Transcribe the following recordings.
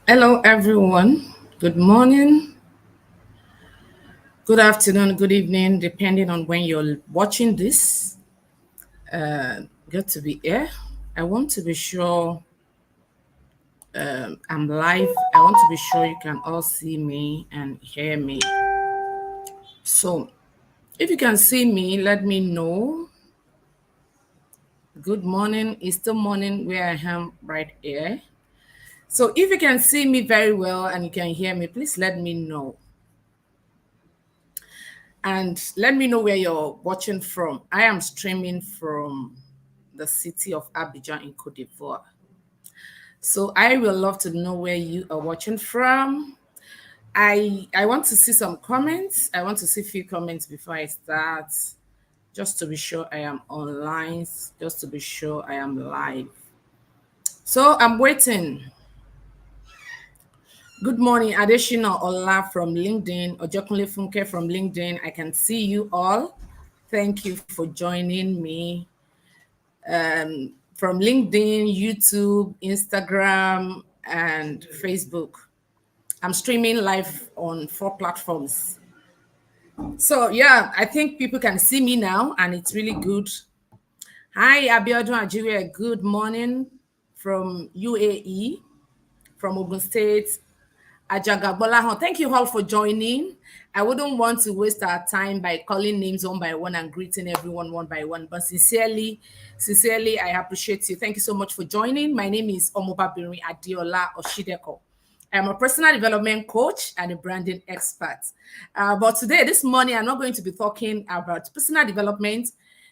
Hello, everyone. Good morning, good afternoon, good evening, depending on when you're watching this. Good to be here. I want to be sure I'm live. I want to be sure you can all see me and hear me. So, if you can see me, let me know. Good morning. It's still morning where I am right here. So, if you can see me very well and you can hear me, please let me know. And let me know where you're watching from. I am streaming from the city of Abidjan in Cote d'Ivoire. So I will love to know where you are watching from. I want to see some comments. I want to see a few comments before I start, just to be sure I am online, just to be sure I am live. So I'm waiting. Good morning, Adeshina Ola from LinkedIn, Ojokunle Funke from LinkedIn. I can see you all. Thank you for joining me. From LinkedIn, YouTube, Instagram, and Facebook. I'm streaming live on 4 platforms. So yeah, I think people can see me now, and it's really good. Hi, Abiodun Nigeria. Good morning from UAE, from Ogun State. Ajagabolahan. Thank you all for joining. I wouldn't want to waste our time by calling names one by one and greeting everyone one by one, but sincerely, I appreciate you. Thank you so much for joining. My name is Omobabiri Adiola Oshideko. I'm a personal development coach and a branding expert. But today, this morning, I'm not going to be talking about personal development.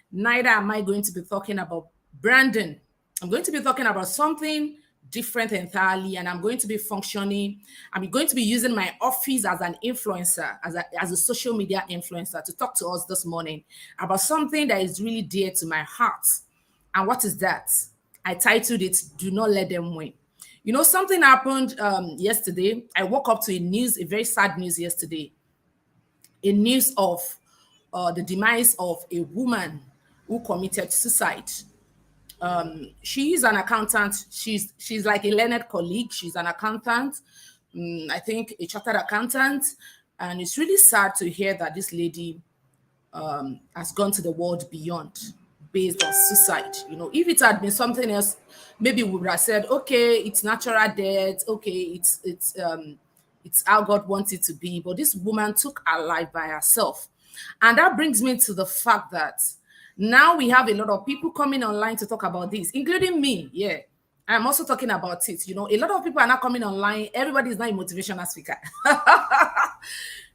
Neither am I going to be talking about branding. I'm going to be talking about something different entirely, and I'm going to be functioning. I'm going to be using my office as an influencer, as a social media influencer, to talk to us this morning about something that is really dear to my heart. And what is that? I titled it, Do Not Let Them Win. You know, something happened yesterday. I woke up to a very sad news yesterday. A news of the demise of a woman who committed suicide. She is an accountant. She's like a learned colleague. She's an accountant. I think a chartered accountant. And it's really sad to hear that this lady has gone to the world beyond based on suicide. You know, if it had been something else, maybe we would have said, okay, it's natural death. Okay, it's how God wants it to be. But this woman took her life by herself. And that brings me to the fact that now we have a lot of people coming online to talk about this, including me. Yeah. I'm also talking about it. You know, a lot of people are not coming online. Everybody is not a motivational speaker.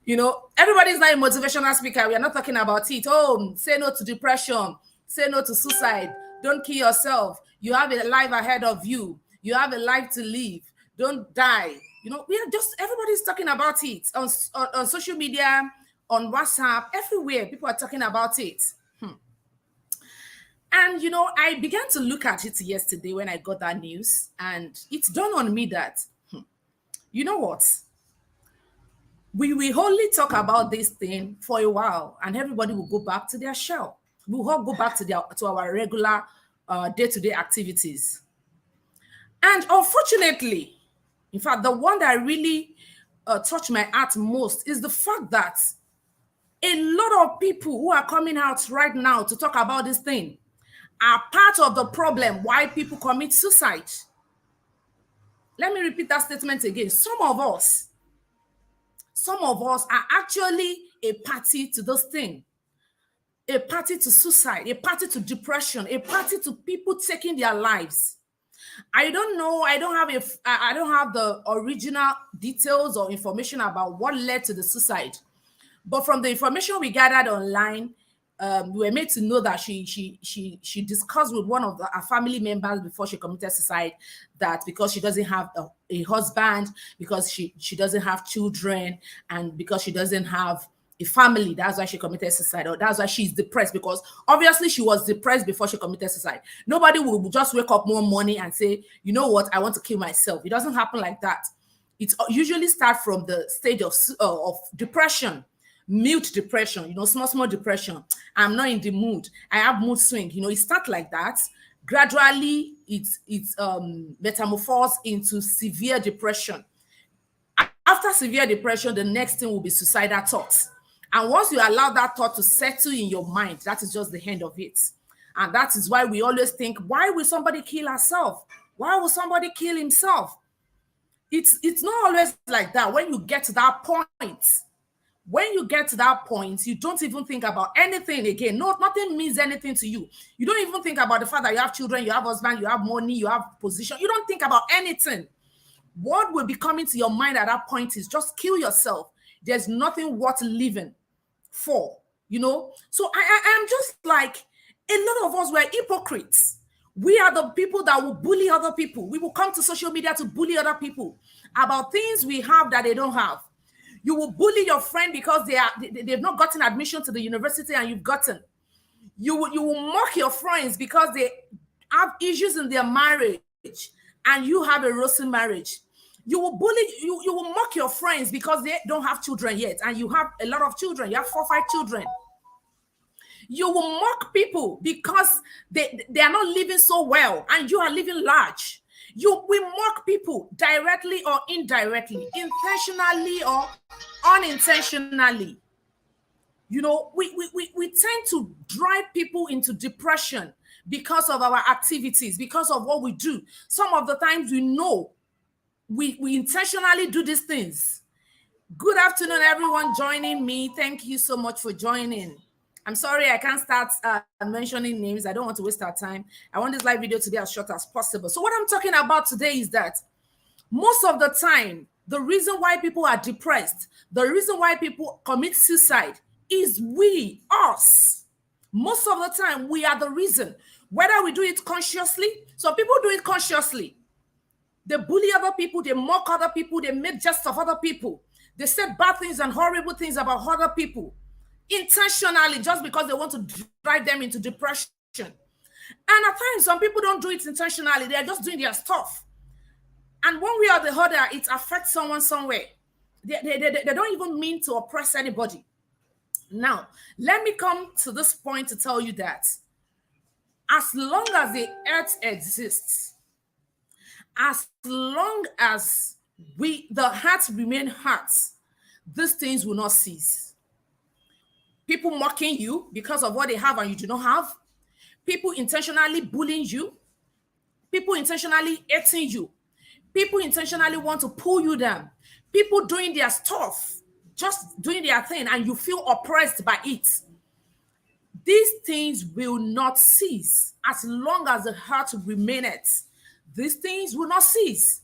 You know, everybody's not a motivational speaker. We are not talking about it. Oh, say no to depression. Say no to suicide. Don't kill yourself. You have a life ahead of you. You have a life to live. Don't die. You know, we are just, everybody's talking about it on social media, on WhatsApp, everywhere. People are talking about it. And, you know, I began to look at it yesterday when I got that news. And it dawned on me that, you know what? We will only talk about this thing for a while, and everybody will go back to their shell. We'll all go back to our regular day-to-day activities. And unfortunately, in fact, the one that really touched my heart most is the fact that a lot of people who are coming out right now to talk about this thing are part of the problem why people commit suicide. Let me repeat that statement again. Some of us are actually a party to this thing, a party to suicide, a party to depression, a party to people taking their lives. I don't know. I don't have the original details or information about what led to the suicide. But from the information we gathered online, we were made to know that she discussed with one of her family members before she committed suicide that because she doesn't have a husband, because she doesn't have children, and because she doesn't have a family, that's why she committed suicide, or that's why she's depressed, because obviously she was depressed before she committed suicide. Nobody will just wake up one morning and say, you know what, I want to kill myself. It doesn't happen like that. It usually starts from the stage of depression, mute depression, you know, small depression. I'm not in the mood. I have mood swing. You know, it starts like that. gradually it's metamorphosed into severe depression. After severe depression, the next thing will be suicidal thoughts. And once you allow that thought to settle in your mind, that is just the end of it. And that is why we always think, why will somebody kill herself? Why will somebody kill himself? It's not always like that. When you get to that point, you don't even think about anything again. No, nothing means anything to you. You don't even think about the fact that you have children, you have husband, you have money, you have position. You don't think about anything. What will be coming to your mind at that point is just kill yourself. There's nothing worth living for, So I am just like, a lot of us were hypocrites. We are the people that will bully other people. We will come to social media to bully other people about things we have that they don't have. You will bully your friend because they've not gotten admission to the university and you've gotten. You will mock your friends because they have issues in their marriage and you have a rosy marriage. You will bully, you will mock your friends because they don't have children yet and you have a lot of children. You have 4 or 5 children. You will mock people because they are not living so well and you are living large. You will mock people directly or indirectly, intentionally or unintentionally. We tend to drive people into depression because of our activities, because of what we do. Some of the times we intentionally do these things. Good afternoon, everyone joining me. Thank you so much for joining. I'm sorry I can't start mentioning names. I don't want to waste our time. I want this live video to be as short as possible. So what I'm talking about today is that most of the time, the reason why people are depressed, the reason why people commit suicide is us. Most of the time, we are the reason. Whether we do it consciously, some people do it consciously. They bully other people, they mock other people, they make jest of other people. They say bad things and horrible things about other people intentionally just because they want to drive them into depression. And at times, some people don't do it intentionally. They're just doing their stuff. And one way or the other, it affects someone somewhere. They don't even mean to oppress anybody. Now, let me come to this point to tell you that as long as the earth exists, as long as the hearts remain hearts, these things will not cease. People mocking you because of what they have and you do not have. People intentionally bullying you. People intentionally hating you. People intentionally want to pull you down. People doing their stuff, just doing their thing, and you feel oppressed by it. These things will not cease as long as the heart remaineth. These things will not cease.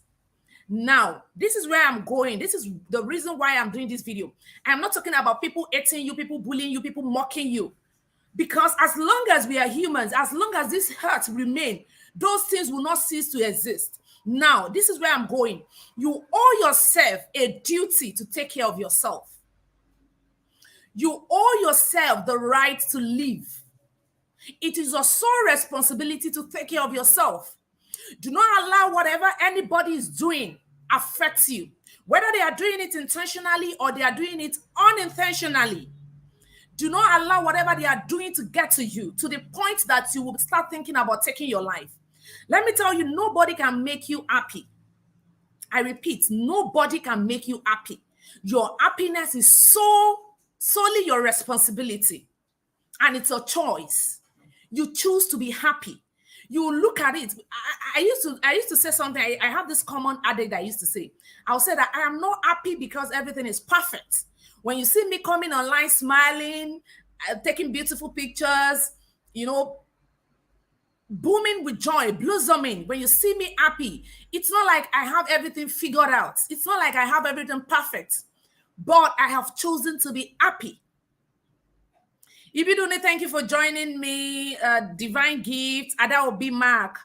Now, this is where I'm going. This is the reason why I'm doing this video. I'm not talking about people hating you, people bullying you, people mocking you. Because as long as we are humans, as long as this hurt remain, those things will not cease to exist. Now, this is where I'm going. You owe yourself a duty to take care of yourself. You owe yourself the right to live. It is your sole responsibility to take care of yourself. Do not allow whatever anybody is doing affect you. Whether they are doing it intentionally or they are doing it unintentionally. Do not allow whatever they are doing to get to you to the point that you will start thinking about taking your life. Let me tell you, nobody can make you happy. I repeat, nobody can make you happy. Your happiness is solely your responsibility. And it's a choice. You choose to be happy. You look at it. I used to say something. I have this common adage that I used to say. I'll say that I am not happy because everything is perfect. When you see me coming online smiling, taking beautiful pictures, booming with joy, blossoming, when you see me happy, it's not like I have everything figured out. It's not like I have everything perfect. But I have chosen to be happy. Ibidune, thank you for joining me. Divine Gift, Ada Obi Mark,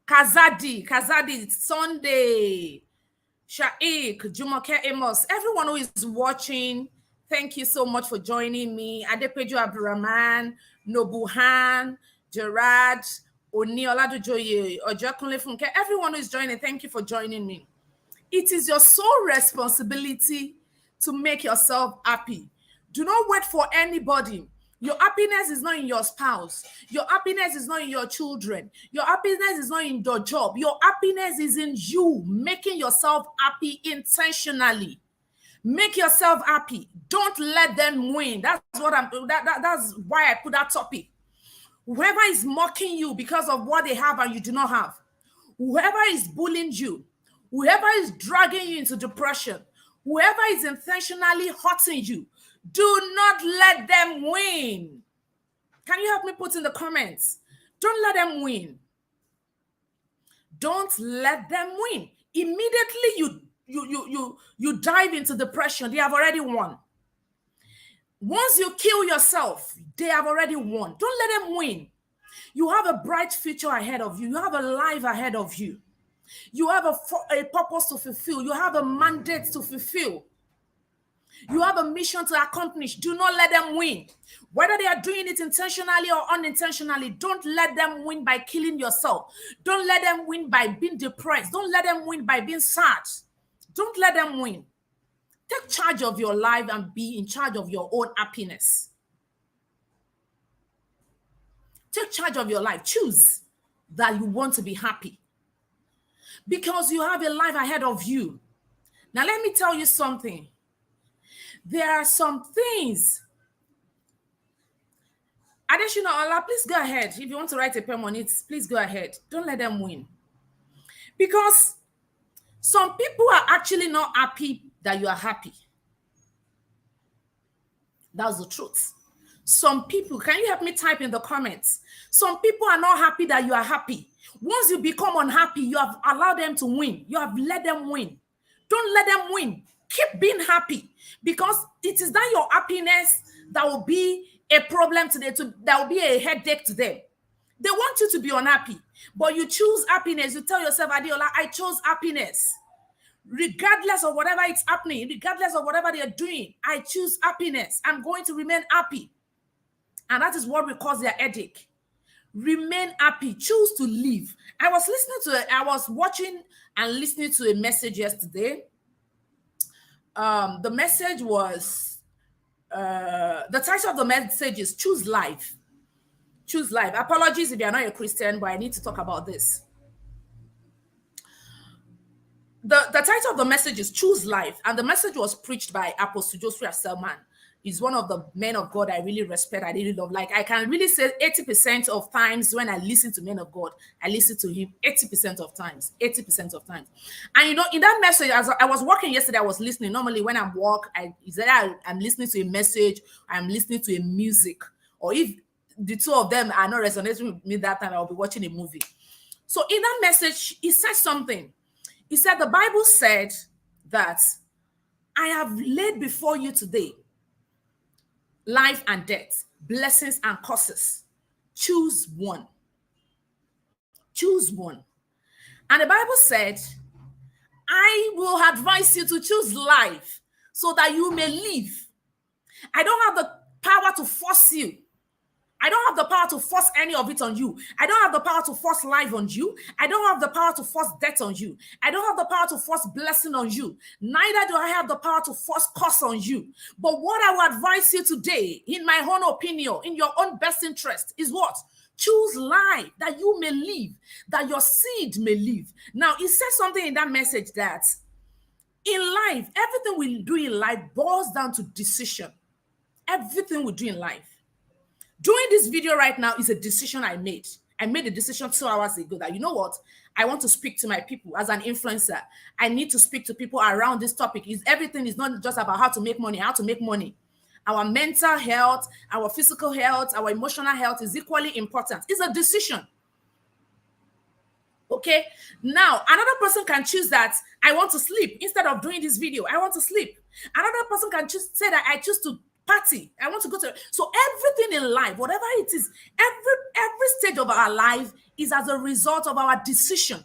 Kazadi, Sunday, Shaik, Jumoke Amos, everyone who is watching, thank you so much for joining me. Adepeju Abdurrahman, Nobuhan, Gerard, Oni Oladujoye, Ojakunle Funke, everyone who is joining, thank you for joining me. It is your sole responsibility to make yourself happy. Do not wait for anybody. Your happiness is not in your spouse. Your happiness is not in your children. Your happiness is not in your job. Your happiness is in you making yourself happy intentionally. Make yourself happy. Don't let them win. That's what that's why I put that topic. Whoever is mocking you because of what they have and you do not have, whoever is bullying you, whoever is dragging you into depression, whoever is intentionally hurting you, do not let them win. Can you help me put in the comments? Don't let them win. Don't let them win. Immediately you dive into depression, they have already won. Once you kill yourself, they have already won. Don't let them win. You have a bright future ahead of you. You have a life ahead of you. You have a purpose to fulfill. You have a mandate to fulfill. You have a mission to accomplish. Do not let them win. Whether they are doing it intentionally or unintentionally, don't let them win by killing yourself. Don't let them win by being depressed. Don't let them win by being sad. Don't let them win. Take charge of your life and be in charge of your own happiness. Take charge of your life. Choose that you want to be happy because you have a life ahead of you. Now, let me tell you something. There are some things. Additional Allah, please go ahead. If you want to write a poem on it, please go ahead. Don't let them win. Because some people are actually not happy that you are happy. That's the truth. Some people, can you help me type in the comments? Some people are not happy that you are happy. Once you become unhappy, you have allowed them to win. You have let them win. Don't let them win. Keep being happy because it is that your happiness that will be a problem to them, that will be a headache to them. They want you to be unhappy, but you choose happiness. You tell yourself, Adiola, I chose happiness. Regardless of whatever is happening, regardless of whatever they are doing, I choose happiness. I'm going to remain happy. And that is what will cause their headache. Remain happy. Choose to live. I was watching and listening to a message yesterday. The message was, the title of the message is Choose Life. Choose Life. Apologies if you're not a Christian, but I need to talk about this. The title of the message is Choose Life, and the message was preached by Apostle Joshua Selman. He's one of the men of God I really respect, I really love. Like, I can really say 80% of times when I listen to men of God, I listen to him 80% of times. 80% of times. And you know, in that message, as I was working yesterday, I was listening. Normally when I'm I'm listening to a message, I'm listening to a music, or if the two of them are not resonating with me that time, I'll be watching a movie. So in that message, he said something. He said, the Bible said that I have laid before you today life and death, blessings and curses. Choose one. Choose one. And the Bible said, I will advise you to choose life so that you may live. I don't have the power to force you. I don't have the power to force any of it on you. I don't have the power to force life on you. I don't have the power to force death on you. I don't have the power to force blessing on you. Neither do I have the power to force curse on you. But what I will advise you today, in my own opinion, in your own best interest, is what? Choose life that you may live, that your seed may live. Now, it says something in that message that in life, everything we do in life boils down to decision. Everything we do in life. Doing this video right now is a decision I made. I made a decision 2 hours ago that, you know what, I want to speak to my people as an influencer. I need to speak to people around this topic. Everything is not just about how to make money, how to make money. Our mental health, our physical health, our emotional health is equally important. It's a decision. Okay, now another person can choose that I want to sleep instead of doing this video. I want to sleep. Another person can say that I choose to party. I want to go to. So everything in life, whatever it is, every stage of our life is as a result of our decision.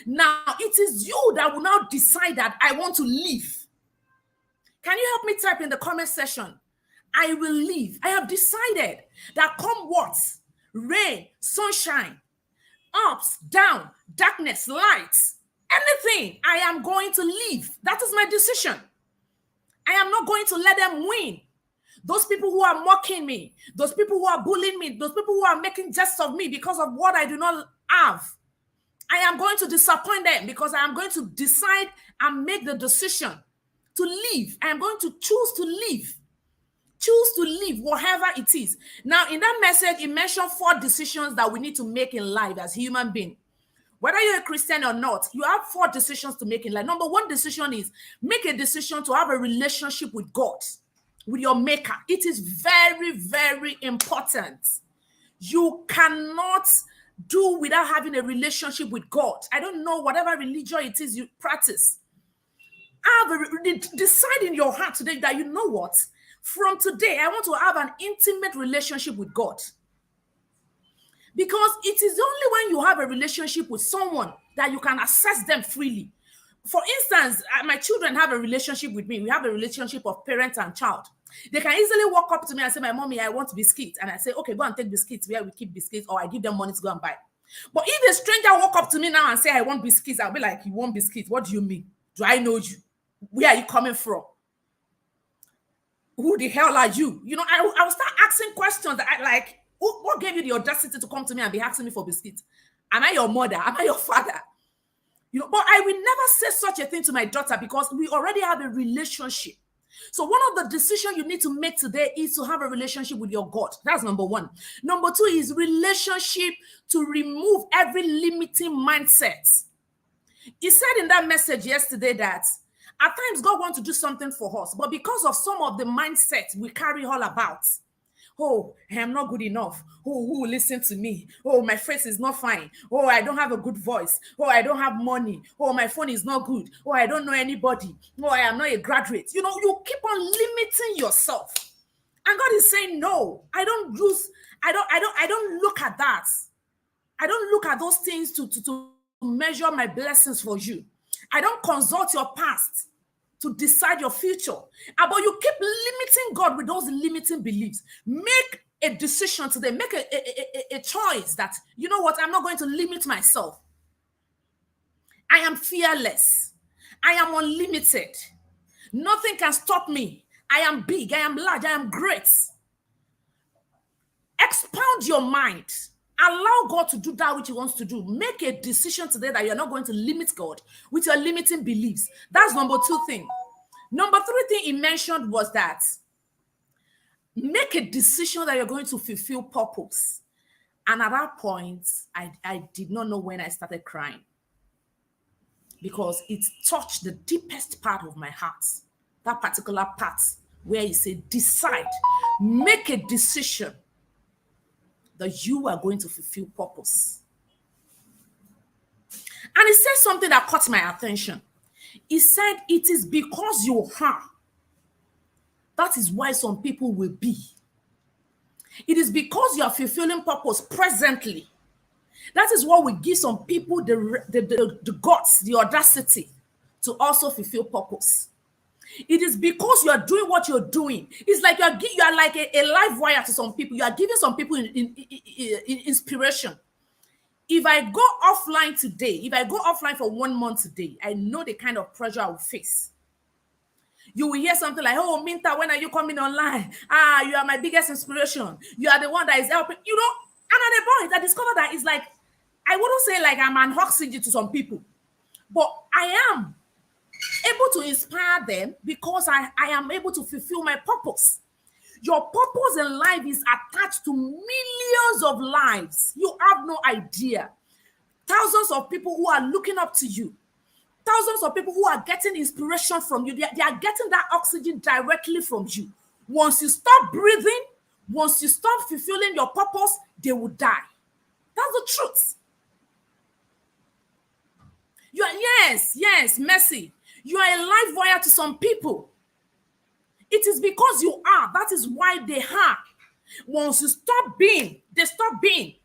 Now it is you that will now decide that I want to live. Can you help me type in the comment section? I will live. I have decided that come what, rain, sunshine, ups, down, darkness, lights, anything, I am going to live. That is my decision. I am not going to let them win. those people who are mocking me, those people who are bullying me, those people who are making jests of me because of what I do not have, I am going to disappoint them because I am going to decide and make the decision to leave. I am going to choose to leave. Choose to leave, whatever it is. Now, in that message, it mentioned 4 decisions that we need to make in life as human beings. Whether you're a Christian or not, you have 4 decisions to make in life. Number 1 decision is make a decision to have a relationship with God, with your maker. It is very, very important. You cannot do without having a relationship with God. I don't know whatever religion it is you practice. Decide in your heart today that you know what? From today, I want to have an intimate relationship with God. Because it is only when you have a relationship with someone that you can access them freely. For instance, my children have a relationship with me. We have a relationship of parent and child. They can easily walk up to me and say, my mommy, I want biscuits. And I say, okay, go and take biscuits where we keep biscuits, or I give them money to go and buy. But if a stranger walk up to me now and say, I want biscuits, I'll be like, you want biscuits? What do you mean? Do I know you? Where are you coming from? Who the hell are you? You know, I will start asking questions that I like. What gave you the audacity to come to me and be asking me for biscuits? Am I your mother? Am I your father? You know, but I will never say such a thing to my daughter because we already have a relationship. So one of the decisions you need to make today is to have a relationship with your God. That's number 1. Number 2 is relationship to remove every limiting mindset. He said in that message yesterday that at times God wants to do something for us, but because of some of the mindset we carry all about, oh, I am not good enough. Oh, who will listen to me? Oh, my face is not fine. Oh, I don't have a good voice. Oh, I don't have money. Oh, my phone is not good. Oh, I don't know anybody. Oh, I am not a graduate. You know, you keep on limiting yourself. And God is saying, no, I don't look at that. I don't look at those things to measure my blessings for you. I don't consult your past to decide your future. But you keep limiting God with those limiting beliefs. Make a decision today. Make a choice that, you know what, I'm not going to limit myself. I am fearless. I am unlimited. Nothing can stop me. I am big. I am large. I am great. Expound your mind. Allow God to do that which he wants to do. Make a decision today that you're not going to limit God with your limiting beliefs. That's number 2 thing. Number 3 thing he mentioned was that make a decision that you're going to fulfill purpose. And at that point, I did not know when I started crying because it touched the deepest part of my heart. That particular part where he said, decide, make a decision that you are going to fulfill purpose. And he said something that caught my attention. He said, it is because you are. That is why some people will be. It is because you are fulfilling purpose presently. That is what will give some people the guts, the audacity to also fulfill purpose. It is because you are doing what you're doing. It's like you are like a live wire to some people. You are giving some people in inspiration. If I go offline today, if I go offline for 1 month today, I know the kind of pressure I will face. You will hear something like, oh, Minta, when are you coming online? You are my biggest inspiration. You are the one that is helping. You know, and at the point, I discovered that it's like, I wouldn't say like I'm an oxygen to some people, but I am able to inspire them because I am able to fulfill my purpose. Your purpose in life is attached to millions of lives. You have no idea. Thousands of people who are looking up to you. Thousands of people who are getting inspiration from you. They are getting that oxygen directly from you. Once you stop breathing, once you stop fulfilling your purpose, they will die. That's the truth. You are, yes, Mercy. You are a live wire to some people. It is because you are. That is why they are. Once you stop being, they stop being.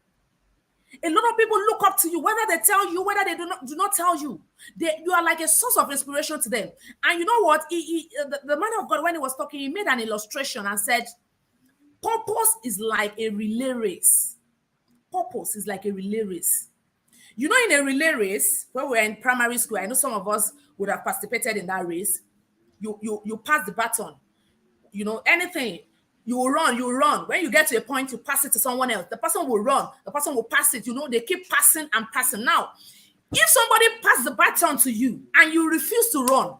A lot of people look up to you, whether they tell you, whether they do not tell you. You are like a source of inspiration to them. And you know what? The man of God, when he was talking, he made an illustration and said, purpose is like a relay race. Purpose is like a relay race. You know, in a relay race, when we're in primary school, I know some of us would have participated in that race. You pass the baton. You know, anything. You will run, you will run. When you get to a point, you pass it to someone else. The person will run, the person will pass it. They keep passing and passing. Now, if somebody passes the baton to you and you refuse to run,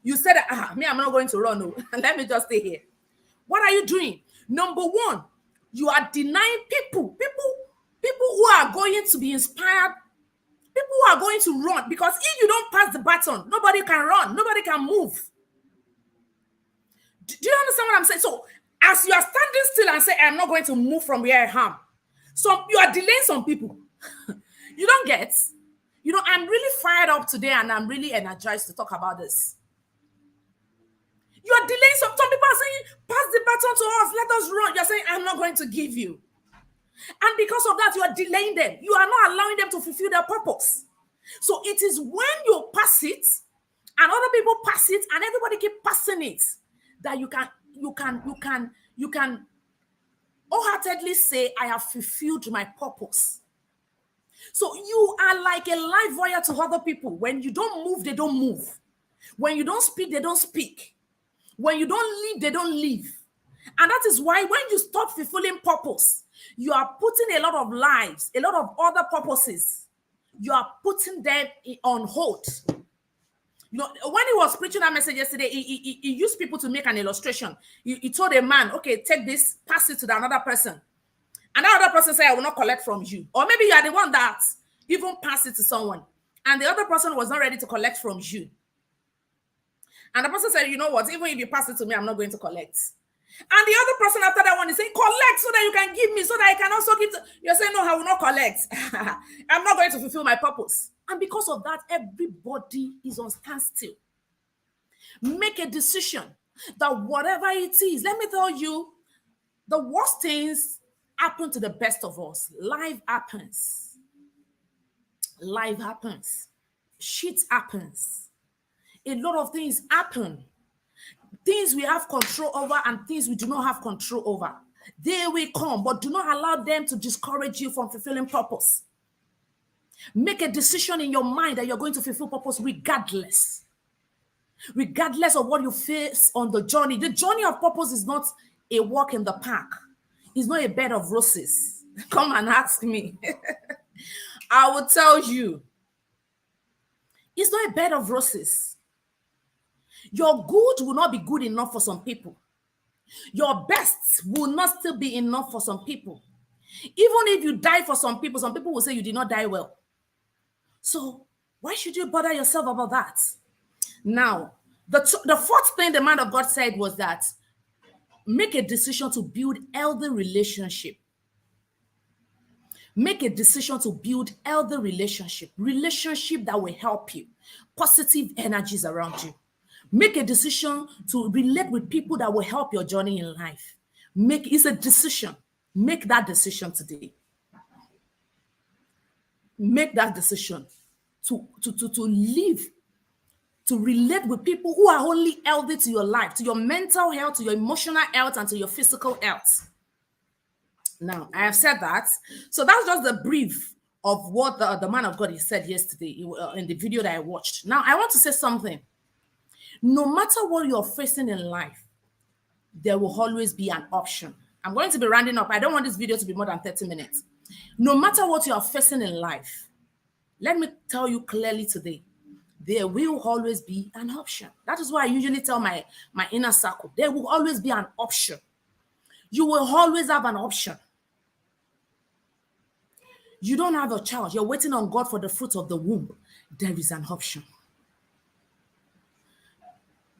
you said, me, I'm not going to run. No. Let me just stay here. What are you doing? Number one, you are denying people who are going to be inspired, people who are going to run. Because if you don't pass the baton, nobody can run, nobody can move. Do you understand what I'm saying? So, as you are standing still and say, I'm not going to move from where I am, so you are delaying some people. You don't get? I'm really fired up today and I'm really energized to talk about this. You are delaying some people are saying, pass the baton to us, let us run. You're saying, I'm not going to give you. And because of that, you are delaying them. You are not allowing them to fulfill their purpose. So it is when you pass it and other people pass it and everybody keep passing it that you can wholeheartedly say, I have fulfilled my purpose. So you are like a live wire to other people. When you don't move, they don't move. When you don't speak, they don't speak. When you don't leave, they don't leave. And that is why when you stop fulfilling purpose, you are putting a lot of lives, a lot of other purposes, you are putting them on hold. When he was preaching that message yesterday, he used people to make an illustration. He told a man, okay, take this, pass it to the another person. And that other person said, I will not collect from you. Or maybe you are the one that even passed it to someone. And the other person was not ready to collect from you. And the person said, you know what, even if you pass it to me, I'm not going to collect. And the other person after that one is saying, collect so that you can give me, so that I can also give. You're saying, no, I will not collect. I'm not going to fulfill my purpose. And because of that, everybody is on standstill. Make a decision that whatever it is, let me tell you, the worst things happen to the best of us. Life happens. Life happens. Shit happens. A lot of things happen. Things we have control over and things we do not have control over. They will come, but do not allow them to discourage you from fulfilling purpose. Make a decision in your mind that you're going to fulfill purpose regardless. Regardless of what you face on the journey. The journey of purpose is not a walk in the park. It's not a bed of roses. Come and ask me. I will tell you. It's not a bed of roses. Your good will not be good enough for some people. Your best will not still be enough for some people. Even if you die for some people will say you did not die well. So why should you bother yourself about that? Now, the fourth thing the man of God said was that make a decision to build healthy relationship. Make a decision to build healthy relationship that will help you. Positive energies around you. Make a decision to relate with people that will help your journey in life. It's a decision. Make that decision today. Make that decision to live, to relate with people who are only healthy to your life, to your mental health, to your emotional health, and to your physical health. Now, I have said that. So that's just the brief of what the man of God he said yesterday in the video that I watched. Now, I want to say something. No matter what you're facing in life, there will always be an option. I'm going to be rounding up. I don't want this video to be more than 30 minutes. No matter what you are facing in life, let me tell you clearly today, there will always be an option. That is why I usually tell my inner circle, there will always be an option. You will always have an option. You don't have a child. You're waiting on God for the fruit of the womb. There is an option.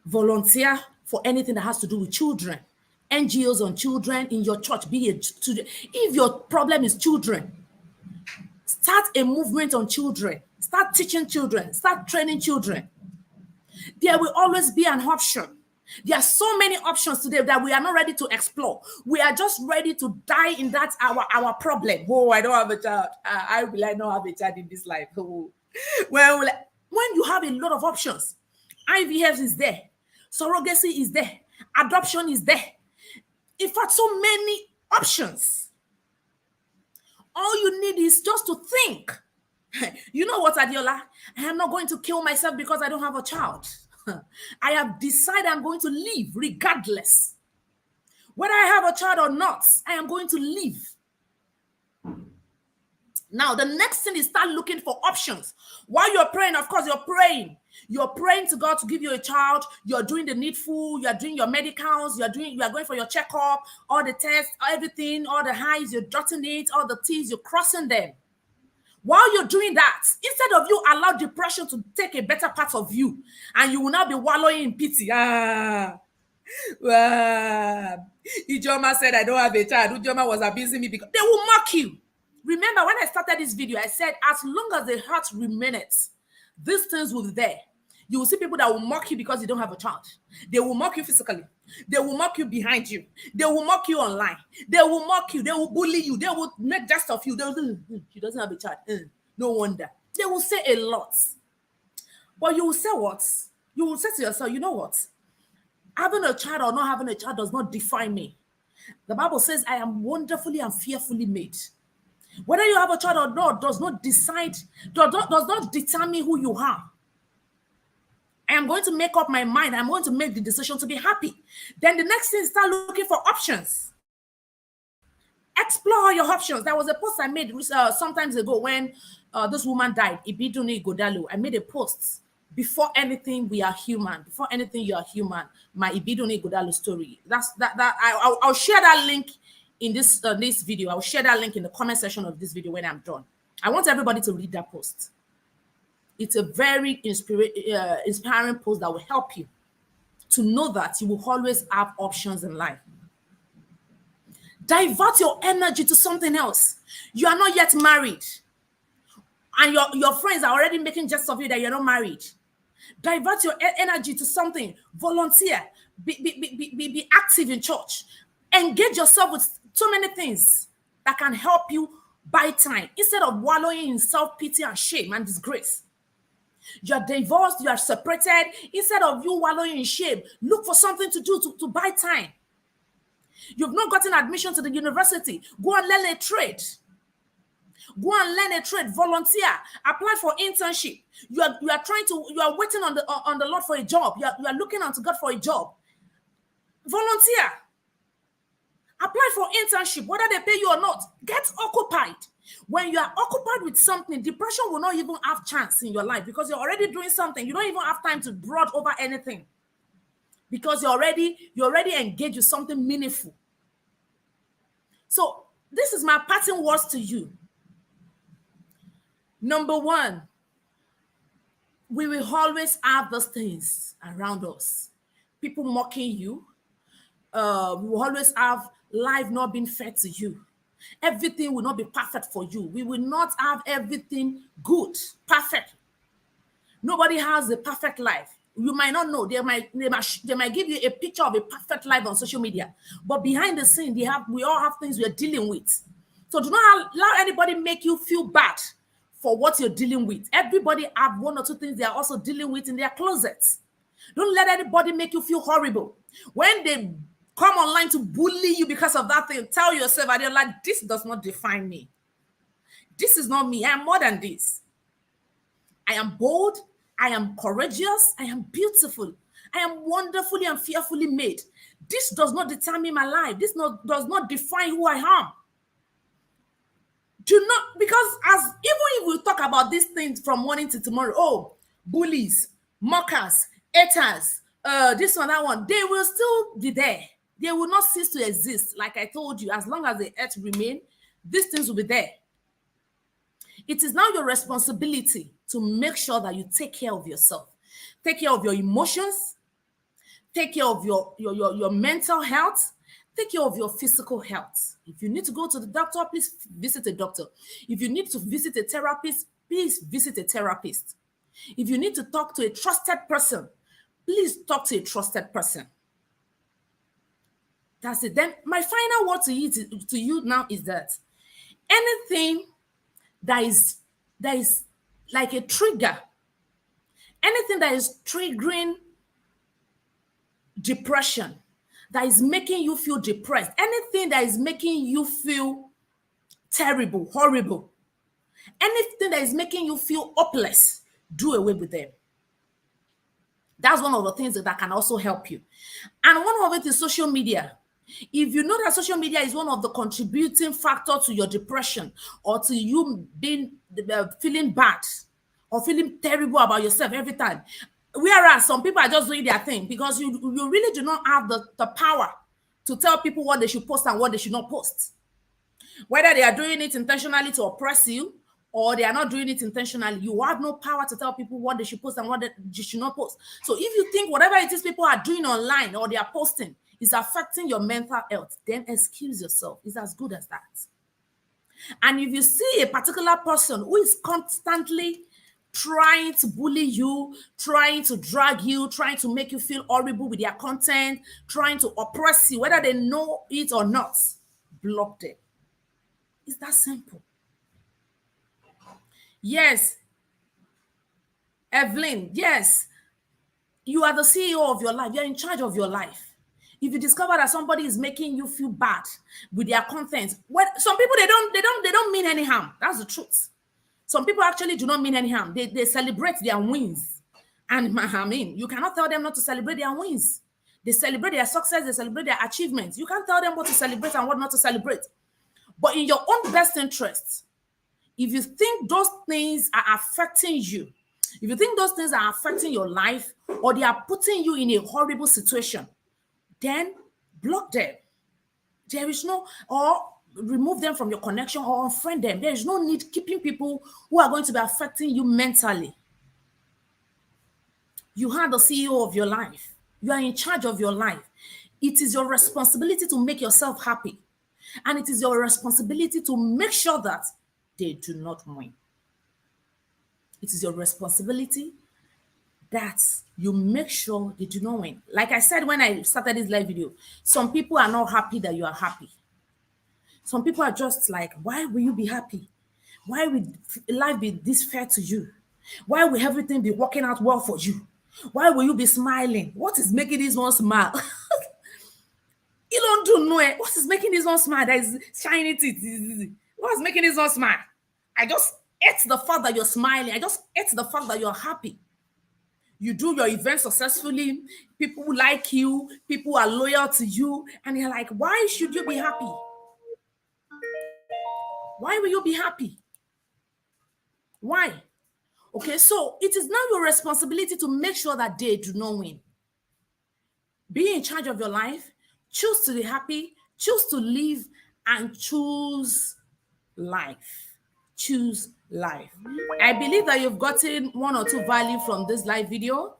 Volunteer for anything that has to do with children. NGOs on children in your church. If your problem is children, start a movement on children. Start teaching children. Start training children. There will always be an option. There are so many options today that we are not ready to explore. We are just ready to die in that our problem. Oh, I don't have a child. I will not have a child in this life. Oh. Well, when you have a lot of options, IVF is there, surrogacy is there, adoption is there. In fact, so many options. All you need is just to think. You know what, Adiola? I am not going to kill myself because I don't have a child. I have decided I'm going to live regardless. Whether I have a child or not, I am going to live. Now, the next thing is start looking for options. While you're praying, of course, you're praying. You're praying to God to give you a child. You're doing the needful. You're doing your medicals. You are going for your checkup, all the tests, everything, all the highs, you're jotting it, all the T's, you're crossing them. While you're doing that, instead of you allow depression to take a better part of you, and you will now be wallowing in pity. Ijoma said, I don't have a child. Ijoma was abusing me because they will mock you. Remember, when I started this video, I said, as long as the heart remaineth, these things will be there. You will see people that will mock you because you don't have a child. They will mock you physically. They will mock you behind you. They will mock you online. They will mock you. They will bully you. They will make jest of you. They will say, she doesn't have a child. No wonder. They will say a lot. But you will say what? You will say to yourself, you know what? Having a child or not having a child does not define me. The Bible says, I am wonderfully and fearfully made. Whether you have a child or not does not determine who you are. I am going to make up my mind. I'm going to make the decision to be happy. Then the next thing is start looking for options. Explore your options. There was a post I made sometimes ago when this woman died, Ibidunni Ighodalo. I made a post. Before anything, we are human. Before anything, you are human. My Ibidunni Ighodalo story. I'll share that link in this video. I'll share that link in the comment section of this video when I'm done. I want everybody to read that post. It's a very inspiring post that will help you to know that you will always have options in life. Divert your energy to something else. You are not yet married, and your friends are already making jest of you that you're not married. Divert your energy to something. Volunteer. Be active in church. Engage yourself with so many things that can help you buy time instead of wallowing in self-pity and shame and disgrace. You are divorced, you are separated. Instead of you wallowing in shame, look for something to do to buy time. You've not gotten admission to the university. Go and learn a trade. Go and learn a trade. Volunteer. Apply for internship. You are waiting on the Lord for a job. You are looking unto God for a job. Volunteer. Apply for internship, whether they pay you or not. Get occupied. When you are occupied with something, depression will not even have chance in your life because you're already doing something. You don't even have time to brood over anything because you're already engaged with something meaningful. So this is my parting words to you. Number one, we will always have those things around us. People mocking you. We will always have life not being fair to you. Everything will not be perfect for you. We will not have everything good, perfect. Nobody has a perfect life. You might not know. They might give you a picture of a perfect life on social media, but behind the scene, we all have things we are dealing with. So do not allow anybody make you feel bad for what you're dealing with. Everybody have one or two things they are also dealing with in their closets. Don't let anybody make you feel horrible. When they come online to bully you because of that thing, tell yourself, I don't like, this does not define me. This is not me. I am more than this. I am bold. I am courageous. I am beautiful. I am wonderfully and fearfully made. This does not determine my life. This does not define who I am. Do not, because even if we talk about these things from morning to tomorrow, bullies, mockers, haters, this one, that one, they will still be there. They will not cease to exist. Like I told you, as long as the earth remains, these things will be there. It is now your responsibility to make sure that you take care of yourself. Take care of your emotions. Take care of your mental health. Take care of your physical health. If you need to go to the doctor, please visit a doctor. If you need to visit a therapist, please visit a therapist. If you need to talk to a trusted person, please talk to a trusted person. That's it. Then my final word to you now is that anything that is like a trigger, anything that is triggering depression, that is making you feel depressed, anything that is making you feel terrible, horrible, anything that is making you feel hopeless, do away with them. That's one of the things that can also help you. And one of it is social media. If you know that social media is one of the contributing factors to your depression or to you being feeling bad or feeling terrible about yourself every time, whereas some people are just doing their thing because you really do not have the power to tell people what they should post and what they should not post. Whether they are doing it intentionally to oppress you or they are not doing it intentionally, you have no power to tell people what they should post and what they should not post. So if you think whatever it is people are doing online or they are posting is affecting your mental health, then excuse yourself. It's as good as that. And if you see a particular person who is constantly trying to bully you, trying to drag you, trying to make you feel horrible with their content, trying to oppress you, whether they know it or not, block them. It's that simple. Yes, Evelyn, yes, you are the CEO of your life. You're in charge of your life. If you discover that somebody is making you feel bad with their content, well, some people they don't mean any harm. That's the truth. Some people actually do not mean any harm. They celebrate their wins. And I mean, you cannot tell them not to celebrate their wins. They celebrate their success, they celebrate their achievements. You can't tell them what to celebrate and what not to celebrate. But in your own best interest, if you think those things are affecting you, if you think those things are affecting your life or they are putting you in a horrible situation, then block them. There is no, or remove them from your connection or unfriend them. There is no need keeping people who are going to be affecting you mentally. You are the CEO of your life. You are in charge of your life. It is your responsibility to make yourself happy. And it is your responsibility to make sure that they do not win. It is your responsibility that you make sure they do not win. Like I said when I started this live video, some people are not happy that you are happy. Some people are just like, why will you be happy? Why will life be this fair to you? Why will everything be working out well for you? Why will you be smiling? What is making this one smile? You don't know it. What is making this one smile? That is shiny teeth. What is making this one smile? I just ate the fact that you're smiling. I just ate the fact that you're happy. You do your event successfully. People like you. People are loyal to you. And you're like, why should you be happy? Why will you be happy? Why? Okay, so it is now your responsibility to make sure that they do not win. Be in charge of your life. Choose to be happy. Choose to live and choose life. Choose life. I believe that you've gotten one or two value from this live video.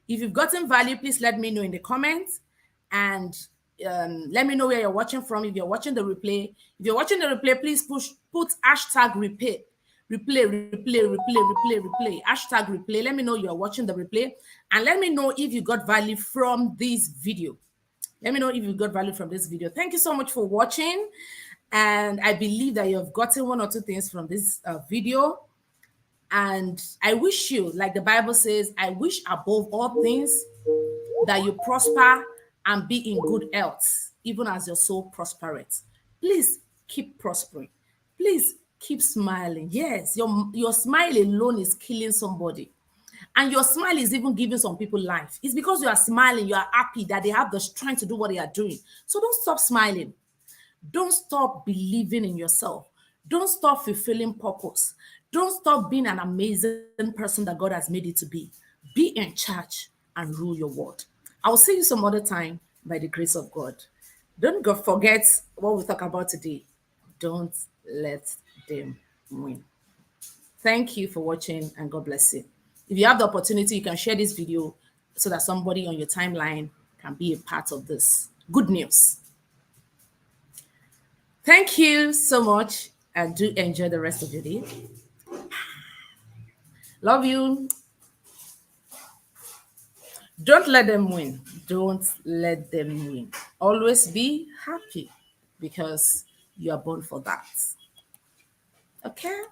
If you've gotten value, please let me know in the comments and let me know where you're watching from. If you're watching the replay, please put hashtag replay, hashtag replay. Let me know you're watching the replay and let me know if you got value from this video. Let me know if you got value from this video. Thank you so much for watching. And I believe that you've gotten one or two things from this video. And I wish you, like the Bible says, I wish above all things that you prosper and be in good health, even as your soul prospereth. Please keep prospering. Please keep smiling. Yes, your smile alone is killing somebody. And your smile is even giving some people life. It's because you are smiling, you are happy that they have the strength to do what they are doing. So don't stop smiling. Don't stop believing in yourself. Don't stop fulfilling purpose. Don't stop being an amazing person that God has made you to be. Be in charge and rule your world. I will see you some other time by the grace of God. Don't forget what we talk about today. Don't let them win. Thank you for watching and God bless you. If you have the opportunity, you can share this video so that somebody on your timeline can be a part of this good news. Thank you so much and do enjoy the rest of your day. Love you. Don't let them win. Don't let them win. Always be happy because you are born for that. Okay?